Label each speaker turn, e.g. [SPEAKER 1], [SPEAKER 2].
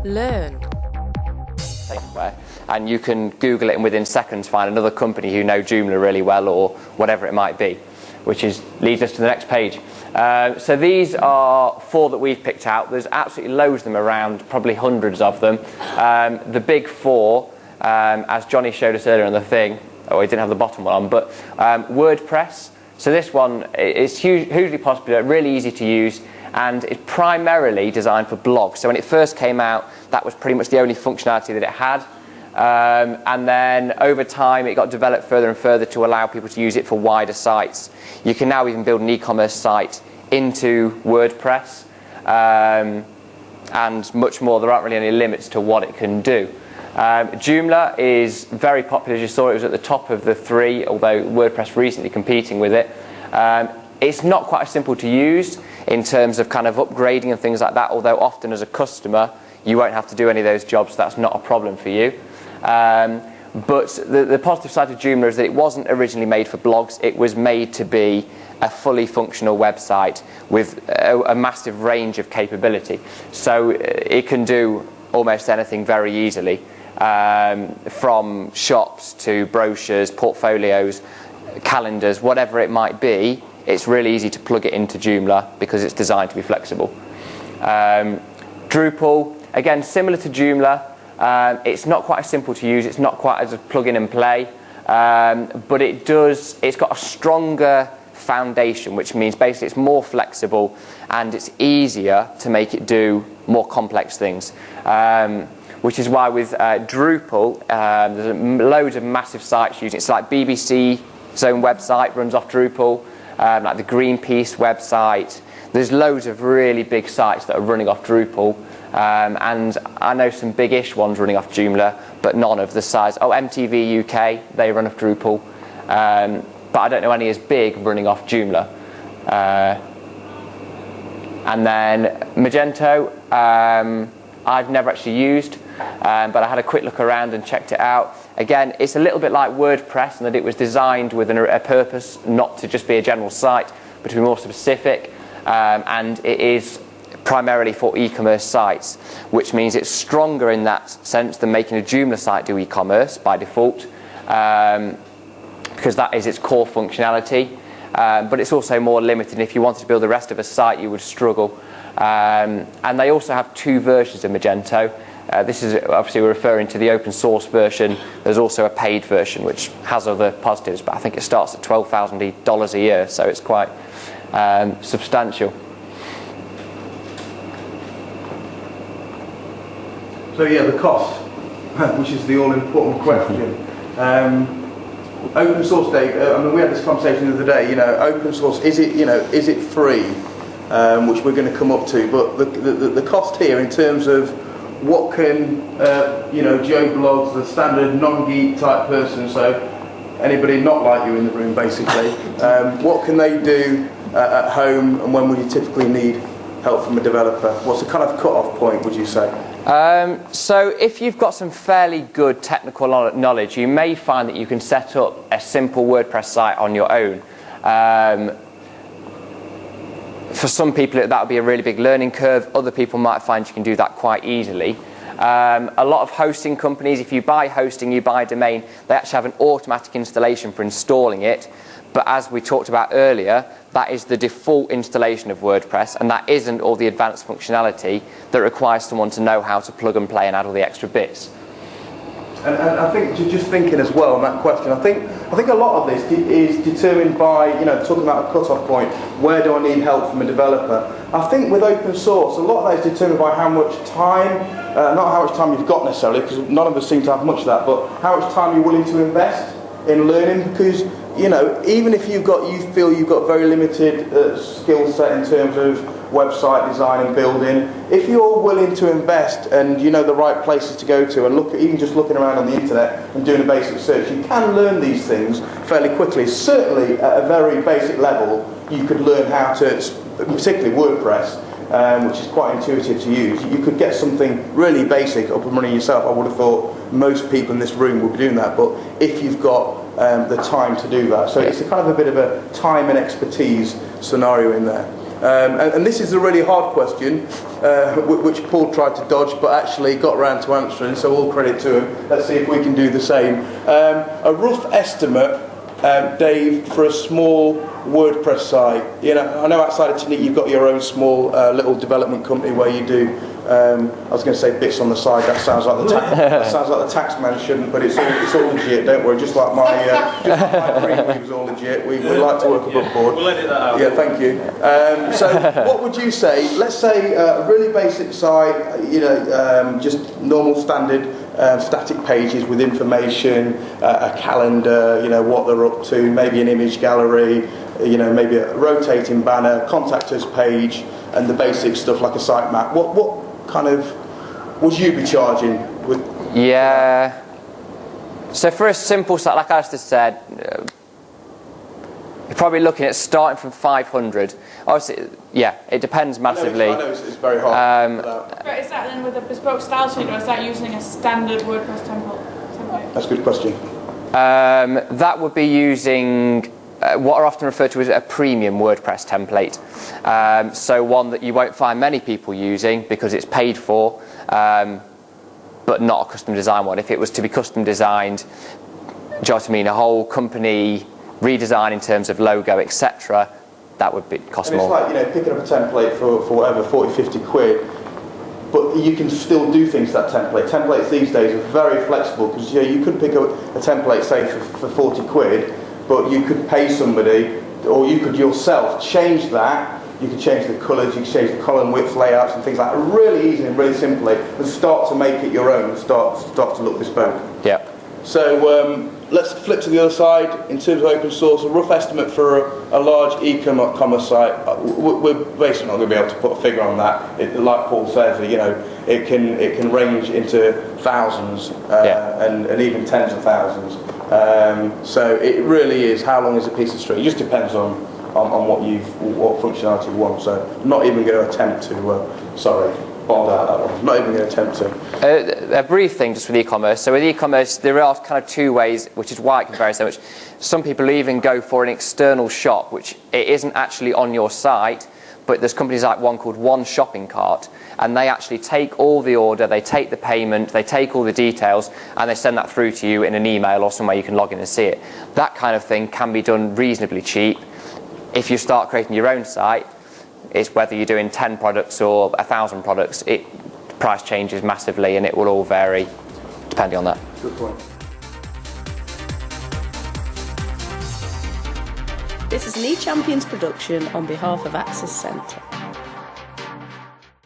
[SPEAKER 1] Learn.
[SPEAKER 2] And you can Google it and within seconds find another company who know Joomla really well or whatever it might be, which leads us to the next page. So these are 4 that we've picked out. There's absolutely loads of them around, probably hundreds of them. The big 4, as Johnny showed us earlier on the thing, he didn't have the bottom one on, but WordPress. So this one is hugely popular, really easy to use, and it's primarily designed for blogs. So when it first came out, that was pretty much the only functionality that it had. And then over time it got developed further and further to allow people to use it for wider sites. You can now even build an e-commerce site into WordPress, and much more. There aren't really any limits to what it can do. Joomla is very popular. As you saw, it was at the top of the 3, although WordPress recently competing with it. It's not quite as simple to use in terms of kind of upgrading and things like that, although often as a customer you won't have to do any of those jobs, so that's not a problem for you. But the positive side of Joomla is that it wasn't originally made for blogs. It was made to be a fully functional website with a massive range of capability. So it can do almost anything very easily, from shops to brochures, portfolios, calendars, whatever it might be. It's really easy to plug it into Joomla because it's designed to be flexible. Drupal, again, similar to Joomla. It's not quite as simple to use. It's not quite as a plug-in and play, but it's got a stronger foundation, which means basically it's more flexible and it's easier to make it do more complex things. Which is why with Drupal, there's loads of massive sites using it. It's like BBC's own website runs off Drupal, like the Greenpeace website. There's loads of really big sites that are running off Drupal. And I know some big-ish ones running off Joomla, but none of the size. MTV UK, they run off Drupal. But I don't know any as big running off Joomla. And then Magento, I've never actually used, but I had a quick look around and checked it out. Again, it's a little bit like WordPress in that it was designed with a purpose, not to just be a general site, but to be more specific. And it is primarily for e-commerce sites, which means it's stronger in that sense than making a Joomla site do e-commerce by default, because that is its core functionality. But it's also more limited. If you wanted to build the rest of a site, you would struggle. And they also have 2 versions of Magento. This is obviously we're referring to the open source version. There's also a paid version which has other positives, but I think it starts at $12,000 a year, so it's quite substantial.
[SPEAKER 3] So yeah, the cost, which is the all-important question. Open source, Dave. I mean, we had this conversation the other day. Open source, is it free? Which we're going to come up to. But the cost here, in terms of what can Joe Blogs, the standard non-geek type person, so anybody not like you in the room, basically, what can they do at home, and when would you typically need help from a developer? What's the kind of cut-off point, would you say?
[SPEAKER 2] So if you've got some fairly good technical knowledge, you may find that you can set up a simple WordPress site on your own. For some people that would be a really big learning curve. Other people might find you can do that quite easily. A lot of hosting companies, if you buy hosting, you buy a domain, they actually have an automatic installation for installing it. But as we talked about earlier, that is the default installation of WordPress, and that isn't all the advanced functionality that requires someone to know how to plug and play and add all the extra bits.
[SPEAKER 3] And I think, just thinking as well on that question, I think a lot of this is determined by, talking about a cut-off point, where do I need help from a developer? I think with open source, a lot of that is determined by how much time, not how much time you've got necessarily, because none of us seem to have much of that, but how much time you're willing to invest in learning, because even if you feel you've got very limited skill set in terms of website design and building, if you're willing to invest and you know the right places to go to, and even just looking around on the internet and doing a basic search, you can learn these things fairly quickly. Certainly at a very basic level, you could learn how to, particularly WordPress, which is quite intuitive to use. You could get something really basic up and running yourself. I would have thought most people in this room would be doing that, but if you've got the time to do that. So it's a kind of a bit of a time and expertise scenario in there. And this is a really hard question, which Paul tried to dodge, but actually got around to answering, so all credit to him. Let's see if we can do the same. A rough estimate, Dave, for a small WordPress site. You know, I know outside of Tinnick you've got your own small little development company where you do, I was going to say bits on the side. That sounds like the tax man shouldn't, but it's all legit. Don't worry. Just like my dream was all legit. We like to work above board.
[SPEAKER 1] We'll edit that out.
[SPEAKER 3] Yeah, thank you. So, what would you say? Let's say a really basic site. You know, just normal standard static pages with information, a calendar. You know what they're up to. Maybe an image gallery. You know, maybe a rotating banner, contact us page, and the basic stuff like a sitemap. What kind of would you be charging with?
[SPEAKER 2] Yeah. So for a simple site, like I just said, you're probably looking at starting from 500. Obviously, yeah, it depends massively.
[SPEAKER 3] I know it's very hard.
[SPEAKER 4] But is that then with a bespoke style sheet, or is that using a standard WordPress template?
[SPEAKER 3] That's a good question.
[SPEAKER 2] That would be using what are often referred to as a premium WordPress template. So one that you won't find many people using because it's paid for, but not a custom design one. If it was to be custom designed, do you know what I mean, a whole company redesign in terms of logo, etc., that would cost more.
[SPEAKER 3] It's like, you know, picking up a template for whatever, 40, 50 quid, but you can still do things to that template. Templates these days are very flexible because, you know, you could pick up a template, say, for 40 quid, but you could pay somebody, or you could yourself change that. You could change the colours, you could change the column width layouts and things like that really easily and really simply, and start to make it your own, start to look bespoke.
[SPEAKER 2] Yeah.
[SPEAKER 3] So let's flip to the other side. In terms of open source, a rough estimate for a large e-commerce site, we're basically not going to be able to put a figure on that. Like Paul says, you know, it can range into thousands and even tens of thousands. So it really is, how long is a piece of string? It just depends on what functionality you want. So not even going to attempt to bombed out that one. Not even going to attempt to.
[SPEAKER 2] A brief thing just with e-commerce. So with e-commerce, there are kind of two ways, which is why it can vary so much. Some people even go for an external shop, which it isn't actually on your site, but there's companies like one called One Shopping Cart, and they actually take all the order, they take the payment, they take all the details, and they send that through to you in an email or somewhere you can log in and see it. That kind of thing can be done reasonably cheap. If you start creating your own site, it's whether you're doing 10 products or 1,000 products, the price changes massively and it will all vary depending on that.
[SPEAKER 3] Good point.
[SPEAKER 5] This is Lee Champion's production on behalf of Access Centre.